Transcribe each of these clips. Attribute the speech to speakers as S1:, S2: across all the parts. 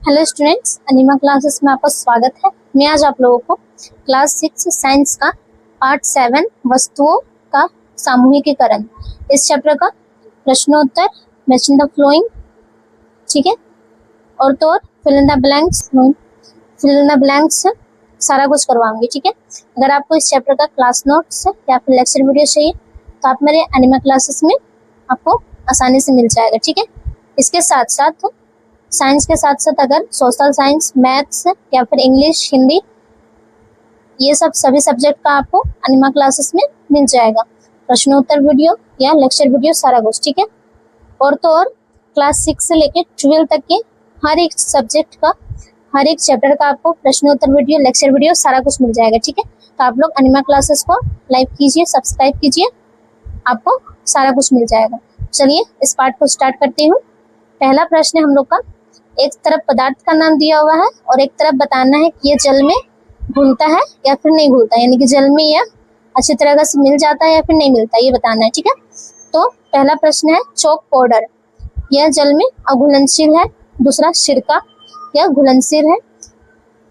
S1: Hello students, अनिमा classes में आपका स्वागत है। मैं आज आप लोगों को क्लास 6 साइंस का पार्ट 7 वस्तुओं का सामूहिकीकरण इस चैप्टर का प्रश्नोत्तर, मैचिंग द फ्लोइंग, ठीक है, और तो और फिल इन द ब्लैंक्स सारा कुछ करवाऊंगी, ठीक है। अगर आपको इस चैप्टर का क्लास नोट्स या फिर लेक्चर वीडियो चाहिए तो आप मेरे अनिमा क्लासेस में आपको आसानी से मिल जाएगा, ठीक है। इसके साथ साथ साइंस के साथ साथ अगर सोशल साइंस, मैथ्स या फिर इंग्लिश, हिंदी, ये सब सभी सब्जेक्ट का आपको अनिमा क्लासेस में मिल जाएगा। प्रश्नोत्तर वीडियो या लेक्चर वीडियो सारा कुछ, ठीक है। और तो और क्लास 6 से लेकर 12 तक के हर एक सब्जेक्ट का, हर एक चैप्टर का आपको प्रश्नोत्तर वीडियो, लेक्चर वीडियो सारा कुछ मिल जाएगा, ठीक है। तो आप लोग अनिमा क्लासेस को लाइक कीजिए, सब्सक्राइब कीजिए, आपको सारा कुछ मिल जाएगा। चलिए इस पार्ट को स्टार्ट करती हूँ। पहला प्रश्न है हम लोग का, एक तरफ पदार्थ का नाम दिया हुआ है और एक तरफ बताना है कि ये जल में घुलता है या फिर नहीं घुलता, यानी कि जल में यह अच्छी तरह से मिल जाता है या फिर नहीं मिलता, ये बताना है, ठीक है। तो पहला प्रश्न है चौक पाउडर, यह जल में अघुलनशील है। दूसरा सिरका, यह घुलनशील है।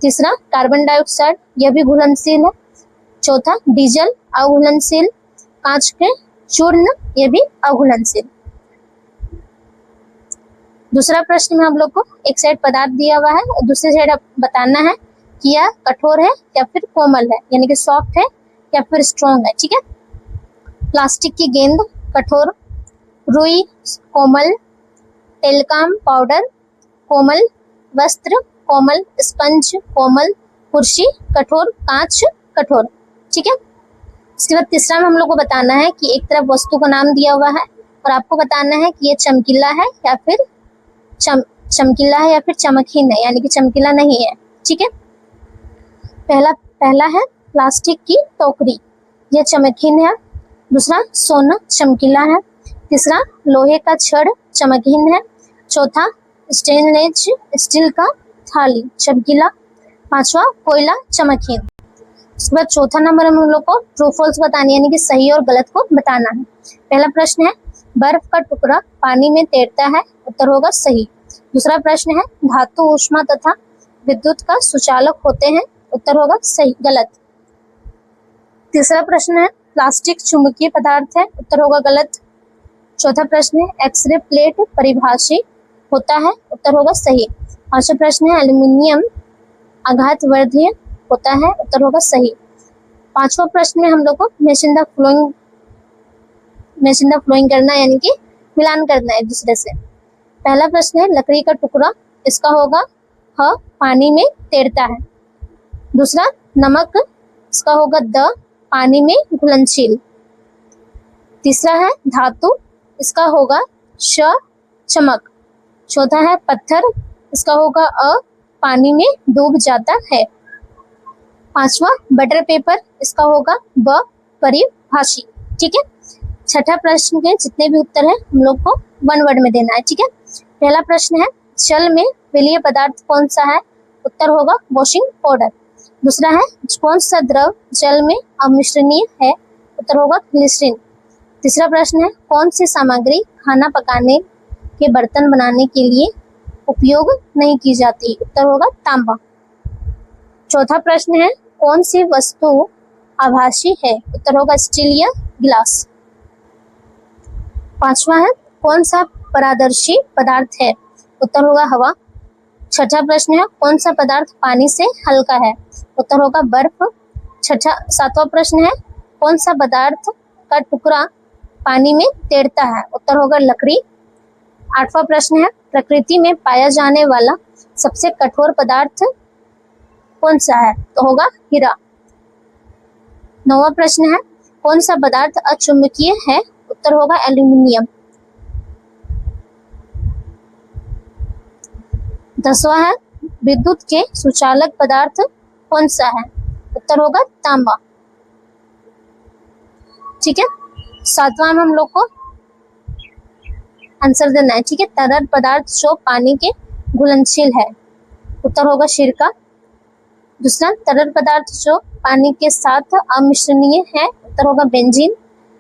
S1: तीसरा कार्बन डाइऑक्साइड, यह भी घुलनशील है। चौथा डीजल, अघुलनशील। कांच के चूर्ण, यह भी अघुलनशील। दूसरा प्रश्न में हम लोग को एक साइड पदार्थ दिया हुआ है और दूसरी साइड बताना है कि यह कठोर है या फिर कोमल है, यानी कि सॉफ्ट है या फिर स्ट्रॉन्ग है, ठीक है। प्लास्टिक की गेंद कठोर, रुई कोमल, टेलकाम पाउडर कोमल, वस्त्र कोमल, स्पंज कोमल, कुर्सी कठोर, कांच कठोर, ठीक है। इसके बाद तीसरा में हम लोग को बताना है कि एक तरफ वस्तु का नाम दिया हुआ है और आपको बताना है कि यह चमकीला है या फिर चमकीला है या फिर चमकहीन है, यानी कि चमकीला नहीं है, ठीक है। पहला है प्लास्टिक की टोकरी, यह चमकहीन है। दूसरा सोना चमकीला है। तीसरा लोहे का छड़ चमकहीन है। चौथा स्टेनलेस स्टील का थाली चमकीला। पांचवा कोयला चमकहीन। उसके बाद चौथा नंबर हम लोग को ट्रू फॉल्स बतानी, यानी कि सही और गलत को बताना है। पहला प्रश्न है बर्फ का टुकड़ा पानी में तैरता है, उत्तर होगा सही। दूसरा प्रश्न है धातु ऊष्मा तथा विद्युत का सुचालक होते हैं, उत्तर होगा सही गलत। तीसरा प्रश्न है प्लास्टिक चुंबकीय पदार्थ है, उत्तर होगा गलत। चौथा प्रश्न है एक्सरे प्लेट परिभाषी होता है, उत्तर होगा सही। पांचवा प्रश्न है एल्यूमिनियम आघातवर्धीय होता है, उत्तर होगा सही। पांचवा प्रश्न में हम लोग को मैचिंग द फ्लोइंग करना, यानी कि मिलान करना है एक दूसरे से। पहला प्रश्न है लकड़ी का टुकड़ा, इसका होगा ह पानी में तैरता है। दूसरा नमक, इसका होगा द पानी में घुलनशील। तीसरा है धातु, इसका होगा श चमक। चौथा है पत्थर, इसका होगा अ पानी में डूब जाता है। पांचवा बटर पेपर, इसका होगा ब परिभाषी, ठीक है। छठा प्रश्न के जितने भी उत्तर है हम लोग को वन वर्ड में देना है, ठीक है। पहला प्रश्न है जल में विलीय पदार्थ कौन सा है, उत्तर होगा वॉशिंग पाउडर। दूसरा है कौन सा द्रव जल में अमिश्रणीय है, उत्तर होगा ग्लिसरीन। तीसरा प्रश्न है कौन सी सामग्री खाना पकाने के बर्तन बनाने के लिए उपयोग नहीं की जाती, उत्तर होगा तांबा। चौथा प्रश्न है कौन सी वस्तु आभासी है, उत्तर होगा स्टील या गिलास। पांचवा है कौन सा पारदर्शी पदार्थ है, उत्तर होगा हवा। छठा प्रश्न है कौन सा पदार्थ पानी से हल्का है, उत्तर होगा बर्फ। सातवां प्रश्न है कौन सा पदार्थ का टुकड़ा पानी में तैरता है, उत्तर होगा लकड़ी। आठवां प्रश्न है प्रकृति में पाया जाने वाला सबसे कठोर पदार्थ कौन सा है, तो होगा हीरा। नौवां प्रश्न है कौन सा पदार्थ अचुंबकीय है, उत्तर होगा एल्यूमिनियम। 10वां है विद्युत के सुचालक पदार्थ कौन सा है, उत्तर होगा तांबा, ठीक है। 7वां में हम लोग को आंसर देना है, ठीक है। तरल पदार्थ जो पानी के घुलनशील है, उत्तर होगा सिरका। दूसरा तरल पदार्थ जो पानी के साथ अमिश्रणीय है, उत्तर होगा बेंजीन।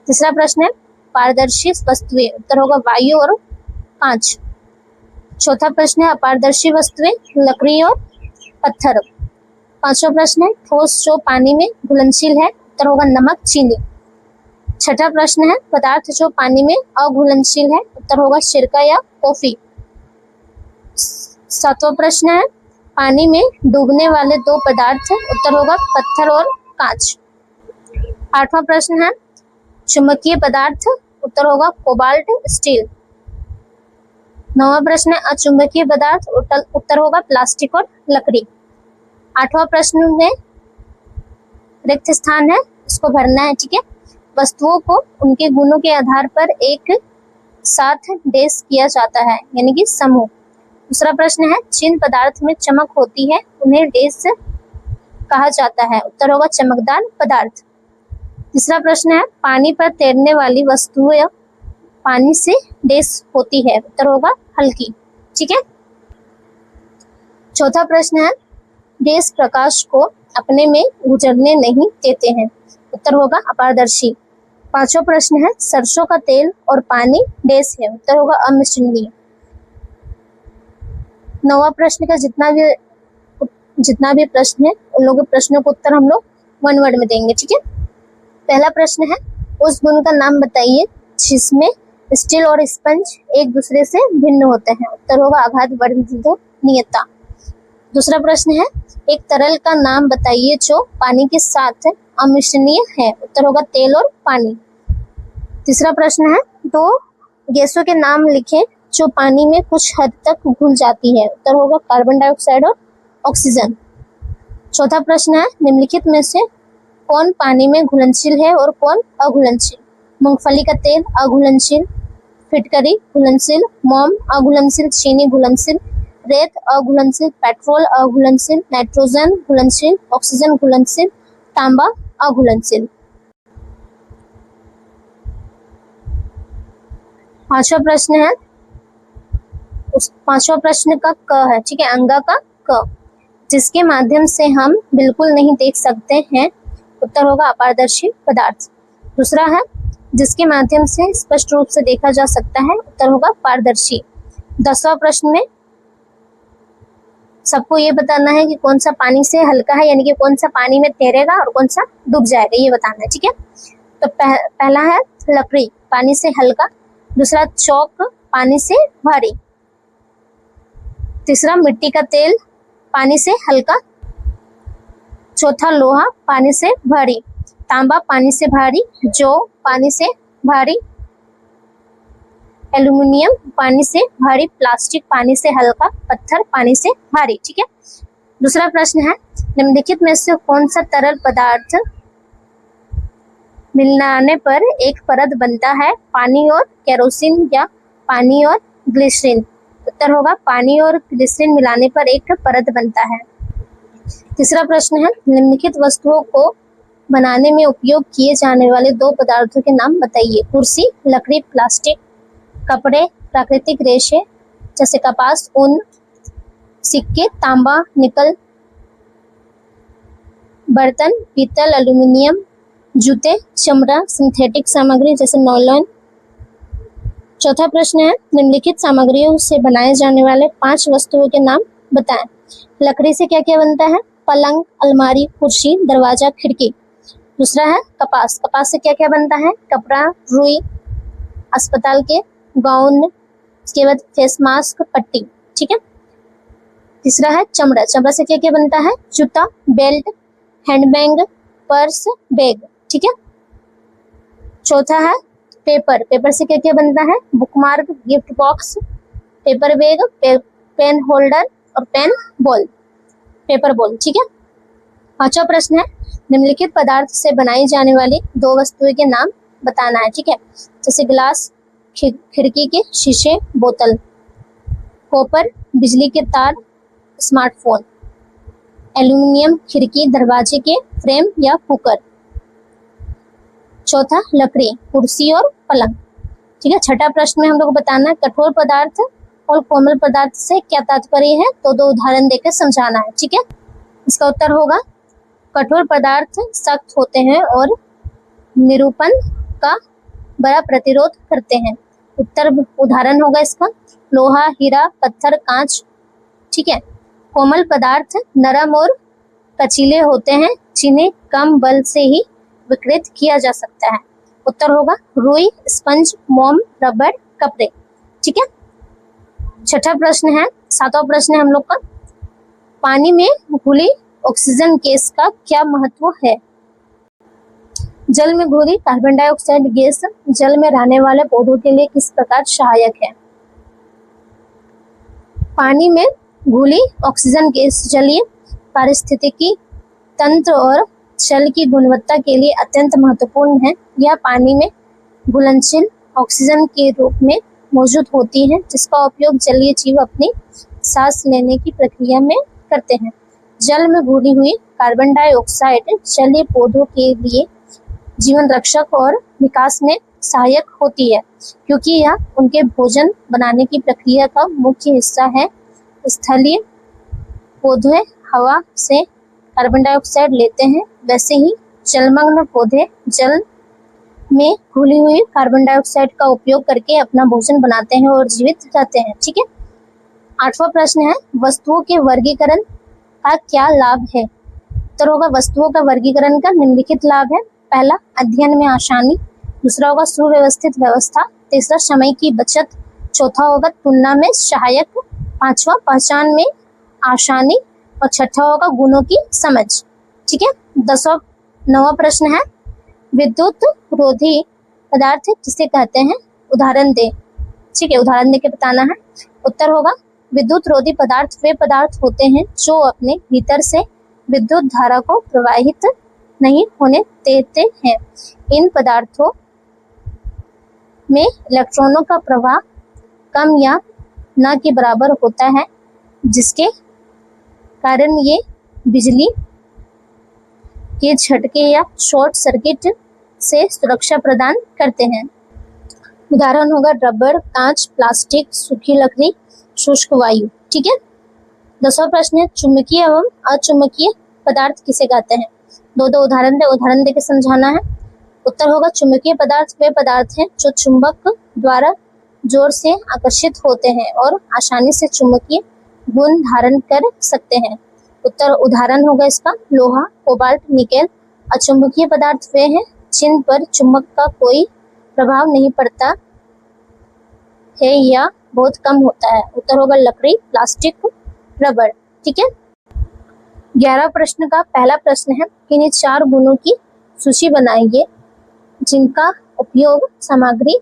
S1: तीसरा प्रश्न है पारदर्शी वस्तुएं, उत्तर होगा वायु और कांच। चौथा प्रश्न है अपारदर्शी वस्तुएं, लकड़ी और पत्थर। पांचवा प्रश्न है ठोस जो पानी में घुलनशील है, उत्तर होगा नमक, चीनी। छठा प्रश्न है पदार्थ जो पानी में अघुलनशील है, उत्तर होगा सिरका या कॉफी। सातवां प्रश्न है पानी में डूबने वाले दो पदार्थ, उत्तर होगा पत्थर और कांच। आठवां प्रश्न है चुंबकीय पदार्थ, उत्तर होगा कोबाल्ट, स्टील। नौवां प्रश्न है अचुंबकीय पदार्थ, उत्तर होगा प्लास्टिक और लकड़ी। आठवां प्रश्न में रिक्त स्थान है, इसको भरना है, ठीक है। वस्तुओं को उनके गुणों के आधार पर एक साथ डेस किया जाता है, यानी कि समूह। दूसरा प्रश्न है जिन पदार्थ में चमक होती है उन्हें डेस कहा जाता है, उत्तर होगा चमकदार पदार्थ। तीसरा प्रश्न है पानी पर तैरने वाली वस्तुएं पानी से डेस होती है, उत्तर होगा हल्की, ठीक है। चौथा प्रश्न है डेस प्रकाश को अपने में गुजरने नहीं देते हैं, उत्तर होगा अपारदर्शी। पांचवा प्रश्न है सरसों का तेल और पानी डेस है, उत्तर होगा अमिश्रणीय। नौवां प्रश्न का जितना भी प्रश्न है उन लोगों के प्रश्नों को उत्तर हम लोग वन वर्ड में देंगे, ठीक है। पहला प्रश्न है उस गुण का नाम बताइए जिसमें स्टील और स्पंज एक दूसरे से भिन्न होते हैं, उत्तर होगा आघात वर्णनीयता। दूसरा प्रश्न है एक तरल का नाम बताइए जो पानी के साथ अमिश्रणीय है, उत्तर होगा तेल और पानी। तीसरा प्रश्न है दो गैसों के नाम लिखें जो पानी में कुछ हद तक घुल जाती है, उत्तर होगा कार्बन डाइऑक्साइड और ऑक्सीजन। चौथा प्रश्न है निम्नलिखित में से कौन पानी में घुलनशील है और कौन अघुलनशील। मूंगफली का तेल अघुलनशील, फिटकरी घुलनशील, मोम अघुलनशील, चीनी घुलनशील, रेत अघुलनशील, पेट्रोल अघुलनशील, नाइट्रोजन घुलनशील, ऑक्सीजन घुलनशील, तांबा अघुलनशील। पांचवा प्रश्न है पांचवा प्रश्न का क है, ठीक है, अंगा का क, जिसके माध्यम से हम बिल्कुल नहीं देख सकते हैं, उत्तर होगा अपारदर्शी पदार्थ। दूसरा है जिसके माध्यम से स्पष्ट रूप से देखा जा सकता है, उत्तर होगा पारदर्शी। 10वां प्रश्न में सबको ये बताना है कि कौन सा पानी से हल्का है, यानी कि कौन सा पानी में तैरेगा और कौन सा डूब जाएगा, ये बताना है, ठीक है। तो पहला है लकड़ी पानी से हल्का, दूसरा चौक पानी से भारी, तीसरा मिट्टी का तेल पानी से हल्का, चौथा लोहा पानी से भारी, तांबा पानी से भारी, जौ पानी से भारी, एल्यूमिनियम पानी से भारी, प्लास्टिक पानी से हल्का, पत्थर पानी से भारी, ठीक है। दूसरा प्रश्न है निम्नलिखित में से कौन सा तरल पदार्थ मिलाने पर एक परत बनता है, पानी और केरोसिन या पानी और ग्लिसरीन, उत्तर होगा पानी और ग्लिसरीन मिलाने पर एक परत बनता है। तीसरा प्रश्न है निम्नलिखित वस्तुओं को बनाने में उपयोग किए जाने वाले दो पदार्थों के नाम बताइए। कुर्सी, लकड़ी, प्लास्टिक, कपड़े, प्राकृतिक रेशे जैसे कपास, ऊन, सिक्के, तांबा, निकल, बर्तन, पीतल, एल्यूमिनियम, जूते, चमड़ा, सिंथेटिक सामग्री जैसे नॉयलॉन। चौथा प्रश्न है निम्नलिखित सामग्रियों से बनाए जाने वाले 5 वस्तुओं के नाम बताएं। लकड़ी से क्या क्या बनता है, पलंग, अलमारी, कुर्सी, दरवाजा, खिड़की। दूसरा है कपास, कपास से क्या क्या बनता है, कपड़ा, रुई, अस्पताल के गाउन, इसके बाद फेस मास्क, पट्टी, ठीक है। तीसरा है चमड़ा, चमड़ा से क्या क्या बनता है, जूता, बेल्ट, हैंडबैग, पर्स, बैग, ठीक है। चौथा है पेपर, पेपर से क्या क्या बनता है, bookmark, gift box, paper bag, pen holder और पेन बॉल, पेपर बॉल, ठीक है। पांचवा प्रश्न है निम्नलिखित पदार्थ से बनाई जाने वाली 2 वस्तुओं के नाम बताना है, ठीक है। जैसे ग्लास, खिड़की के शीशे, बोतल, कॉपर, बिजली के तार, स्मार्टफोन, एल्यूमिनियम, खिड़की, दरवाजे के फ्रेम या कुकर। चौथा लकड़ी, कुर्सी और पलंग, ठीक है। छठा प्रश्न में हम लोग को बताना है कठोर पदार्थ और कोमल पदार्थ से क्या तात्पर्य है, तो 2 उदाहरण देकर समझाना है, ठीक है। इसका उत्तर होगा कठोर पदार्थ सख्त होते हैं और निरूपण का बड़ा प्रतिरोध करते हैं। उदाहरण होगा इसका लोहा, हीरा, पत्थर, कांच। ठीक है। कोमल पदार्थ नरम और कचीले होते हैं जिन्हें कम बल से ही विकृत किया जा सकता है। उत्तर होगा रुई, स्पंज, मोम, रबड़, कपड़े। ठीक है। छठा प्रश्न है, सातवां प्रश्न है हम लोग का, पानी में घुली ऑक्सीजन गैस का क्या महत्व है? जल में घुली कार्बन डाइऑक्साइड गैस जल में रहने वाले पौधों के लिए किस प्रकार सहायक है? पानी में घुली ऑक्सीजन गैस जलीय पारिस्थितिकी तंत्र और जल की गुणवत्ता के लिए अत्यंत महत्वपूर्ण है। यह पानी में घुलनशील ऑक्सीजन के रूप में मौजूद होती है, जिसका उपयोग जलीय जीव अपनी सांस लेने की प्रक्रिया में करते हैं। जल में घुली हुई कार्बन डाइऑक्साइड जलीय पौधों के लिए जीवन रक्षक और विकास में सहायक होती है, क्योंकि यह उनके भोजन बनाने की प्रक्रिया का मुख्य हिस्सा है। स्थलीय पौधे हवा से कार्बन डाइऑक्साइड लेते हैं, वैसे ही जलमग्न पौधे जल में घुली हुई कार्बन डाइऑक्साइड का उपयोग करके अपना भोजन बनाते हैं और जीवित रहते हैं। ठीक है। आठवां प्रश्न है, वस्तुओं के वर्गीकरण का क्या लाभ है? उत्तर होगा वस्तुओं का वर्गीकरण का निम्नलिखित लाभ है। पहला, अध्ययन में आसानी। दूसरा होगा सुव्यवस्थित व्यवस्था। तीसरा, समय की बचत। चौथा होगा तुलना में सहायक। पांचवा, पहचान में आसानी। और छठा होगा गुणों की समझ। ठीक है। 9वां प्रश्न है, विद्युत रोधी पदार्थ किसे कहते हैं? उदाहरण दे। ठीक है, उदाहरण दे के बताना है। उत्तर होगा विद्युत रोधी पदार्थ वे पदार्थ होते हैं जो अपने भीतर से विद्युत धारा को प्रवाहित नहीं होने देते हैं। इन पदार्थों में इलेक्ट्रॉनों का प्रवाह कम या न के बराबर होता है, जिसके कारण ये बिजली के झटके या शॉर्ट सर्किट से सुरक्षा प्रदान करते हैं। उदाहरण होगा रबर, कांच, प्लास्टिक, सूखी लकड़ी, शुष्क वायु। ठीक है। 10वां प्रश्न है, चुंबकीय एवं अचुंबकीय पदार्थ किसे कहते हैं? दो उदाहरण दे के समझाना है। उत्तर होगा चुंबकीय पदार्थ वे पदार्थ हैं जो चुंबक द्वारा जोर से आकर्षित होते हैं और आसानी से चुंबकीय गुण धारण कर सकते हैं। उत्तर उदाहरण होगा इसका लोहा, कोबाल्ट, निकेल। अचुंबकीय पदार्थ वे हैं जिन पर चुंबक का कोई प्रभाव नहीं पड़ता है या बहुत कम होता है। उत्तर होगा लकड़ी, प्लास्टिक, रबर। ठीक है। 11 प्रश्न का पहला प्रश्न है, किन्हीं 4 गुणों की सूची बनाइए जिनका उपयोग सामग्री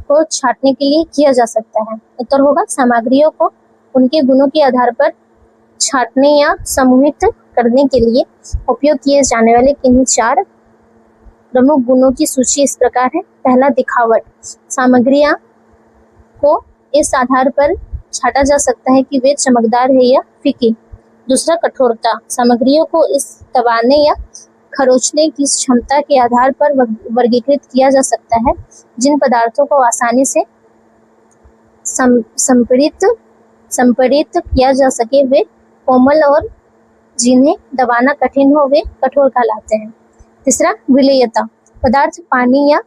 S1: को छांटने के लिए किया जा सकता है। उत्तर होगा सामग्रियों को उनके गुणों के आधार पर छांटने या समूहित करने के लिए उपयोग किए जाने वाले किन्हीं 4 प्रमुख गुणों की सूची इस प्रकार है। पहला, दिखावट। सामग्रियां को इस आधार पर छांटा जा सकता है कि वे चमकदार है या फीकी। दूसरा, कठोरता। सामग्रियों को इस दबाने या खरोंचने की क्षमता के आधार पर वर्गीकृत किया जा सकता है। जिन पदार्थों को आसानी से संपीड़ित किया जा सके वे कोमल और जिन्हें दबाना कठिन हो वे कठोर कहलाते हैं। तीसरा, विलेयता। पदार्थ पानी या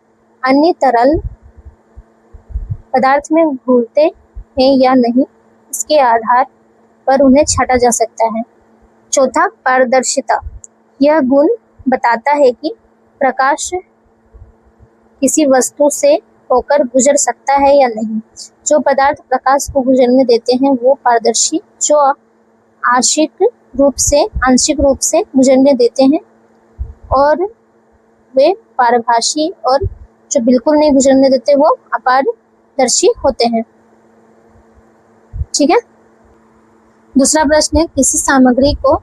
S1: अन्य तरल पदार्थ में घुलते हैं या नहीं, इसके आधार पर उन्हें छांटा जा सकता है। चौथा, पारदर्शिता। यह गुण बताता है कि प्रकाश किसी वस्तु से होकर गुजर सकता है या नहीं। जो पदार्थ प्रकाश को गुजरने देते हैं वो पारदर्शी, जो आंशिक रूप से गुजरने देते हैं और वे पारभासी, और जो बिल्कुल नहीं गुजरने देते वो अपारदर्शी होते हैं। ठीक है। दूसरा प्रश्न है, किसी सामग्री को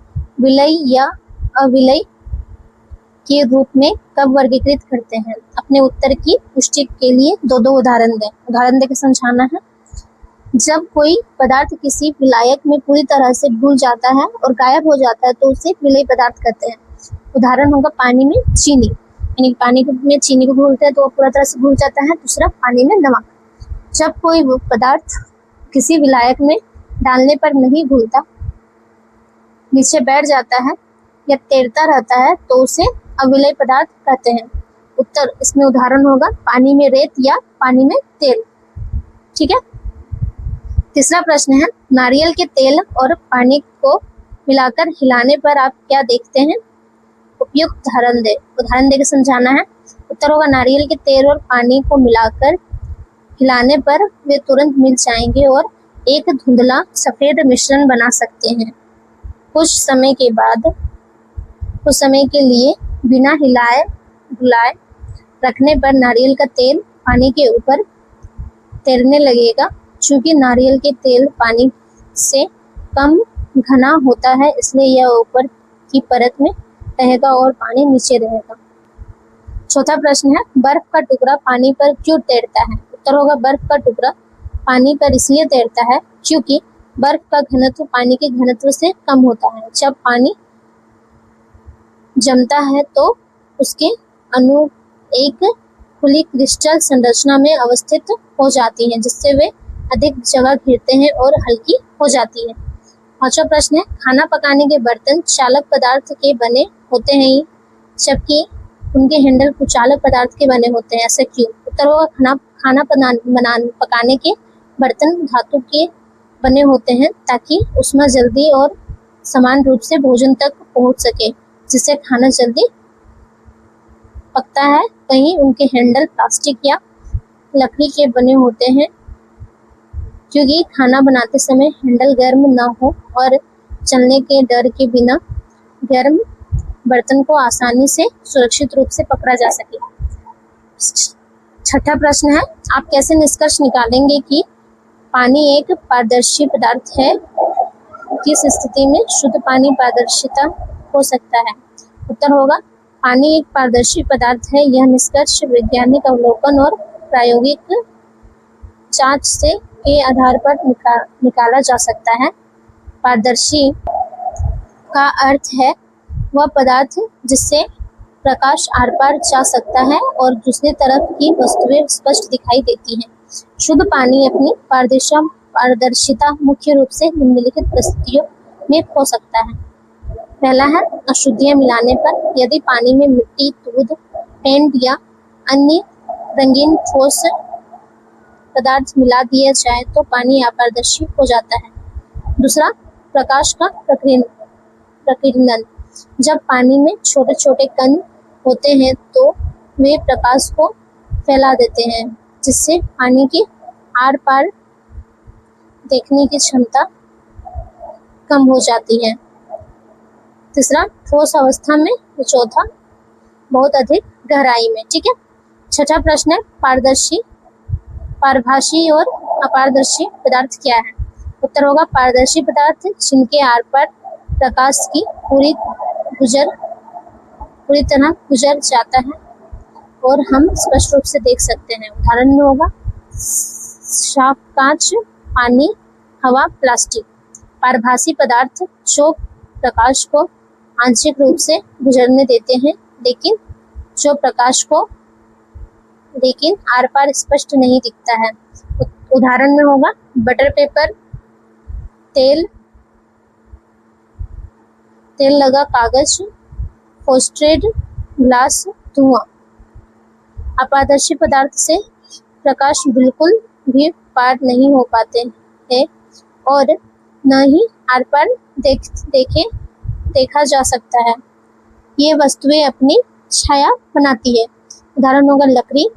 S1: विलय या अविलय के रूप में कब वर्गीकृत करते हैं? अपने उत्तर की पुष्टि के लिए 2 उदाहरण दें। उदाहरण देकर समझाना है। जब कोई पदार्थ किसी विलायक में पूरी तरह से घुल जाता है और गायब हो जाता है तो उसे विलय पदार्थ कहते हैं। उदाहरण होगा पानी में चीनी, यानी पानी में चीनी को घोलते हैं तो वो पूरा तरह से घुल जाता है। दूसरा, पानी में नमक। जब कोई पदार्थ किसी विलायक में डालने पर नहीं घुलता, नीचे बैठ जाता है या तैरता रहता है तो उसे अविलय पदार्थ कहते हैं। उत्तर इसमें उदाहरण होगा पानी में रेत या पानी में तेल। ठीक है। तीसरा प्रश्न है, नारियल के तेल और पानी को मिलाकर हिलाने पर आप क्या देखते हैं? उपयुक्त उदाहरण देकर समझाना है। उत्तर होगा, नारियल के तेल और पानी को मिलाकर हिलाने पर वे तुरंत मिल जाएंगे और एक धुंधला सफेद मिश्रण बना सकते हैं। कुछ समय के लिए बिना हिलाए डुलाए रखने पर नारियल का तेल पानी के ऊपर तैरने लगेगा। चूंकि नारियल के तेल पानी से कम घना होता है, इसलिए यह ऊपर की परत में रहेगा और पानी नीचे रहेगा। चौथा प्रश्न है, बर्फ का टुकड़ा पानी पर क्यों तैरता है? उत्तर होगा, बर्फ का टुकड़ा पानी पर इसलिए तैरता है क्योंकि बर्फ का घनत्व पानी के घनत्व से कम होता है। जब पानी जमता है तो उसके अणु एक खुली क्रिस्टल संरचना में अवस्थित हो जाती हैं, जिससे वे अधिक जगह घेरते हैं और हल्की हो जाती है। पांचवा प्रश्न है, खाना पकाने के बर्तन चालक पदार्थ के बने होते हैं जबकि उनके हैंडल कुचालक पदार्थ के बने होते हैं, ऐसा क्यों? उत्तर होगा, खाना पकाने के बर्तन धातु के बने होते हैं ताकि उसमें जल्दी और समान रूप से भोजन तक पहुंच सके, जिससे खाना जल्दी पकता है। कहीं उनके हैंडल प्लास्टिक या लकड़ी के बने होते हैं क्योंकि खाना बनाते समय हैंडल गर्म ना हो और चलने के डर के बिना गर्म बर्तन को आसानी से सुरक्षित रूप से पकड़ा जा सके। छठा प्रश्न है, आप कैसे निष्कर्ष निकालेंगे कि पानी एक पारदर्शी पदार्थ है? किस स्थिति में शुद्ध पानी पारदर्शिता हो सकता है? उत्तर होगा, पानी एक पारदर्शी पदार्थ है। यह निष्कर्ष वैज्ञानिक अवलोकन और प्रायोगिक जांच के आधार पर निकाला जा सकता है। पारदर्शी का अर्थ है वह पदार्थ जिससे प्रकाश आर पार जा सकता है और दूसरी तरफ की वस्तुएं स्पष्ट दिखाई देती हैं। शुद्ध पानी अपनी पारदर्शिता मुख्य रूप से निम्नलिखित परिस्थितियों में हो सकता है। पहला है, अशुद्धियां मिलाने पर। यदि पानी में मिट्टी, दूध, पेंट या अन्य रंगीन ठोस पदार्थ मिला दिया जाए तो पानी अपारदर्शी हो जाता है। दूसरा, प्रकाश का प्रकीर्णन। जब पानी में छोटे छोटे कण होते हैं तो वे प्रकाश को फैला देते हैं, जिससे पानी की आर पार देखने की क्षमता कम हो जाती है। तीसरा, ठोस अवस्था में। चौथा, बहुत अधिक गहराई में। ठीक है। छठा प्रश्न है, पारभासी और अपारदर्शी पदार्थ क्या है? उत्तर होगा, पारदर्शी पदार्थ जिनके आर पार प्रकाश की पूरी तरह गुजर जाता है और हम स्पष्ट रूप से देख सकते हैं। उदाहरण में होगा साफ कांच, पानी, हवा, प्लास्टिक। पारभासी पदार्थ जो प्रकाश को आंशिक रूप से गुजरने देते हैं लेकिन आर पार स्पष्ट नहीं दिखता है। उदाहरण में होगा बटर पेपर, तेल लगा कागज, फ्रॉस्टेड ग्लास, धुआं। अपारदर्शी पदार्थ से प्रकाश बिल्कुल भी पार नहीं हो पाते हैं और न ही आर पार देखा जा सकता है। ये वस्तुएं अपनी छाया बनाती है। उदाहरण होगा लकड़ी,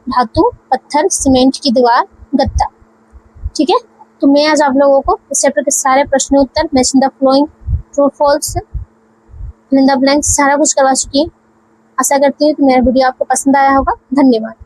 S1: धातु, पत्थर, सीमेंट की दीवार, गत्ता। ठीक है। तो मैं आज आप लोगों को इस चैप्टर के सारे प्रश्नोत्तर, matching the following, true false, fill in the blanks सारा कुछ करवा चुकी हूँ। आशा करती हूँ कि मेरा वीडियो आपको पसंद आया होगा। धन्यवाद।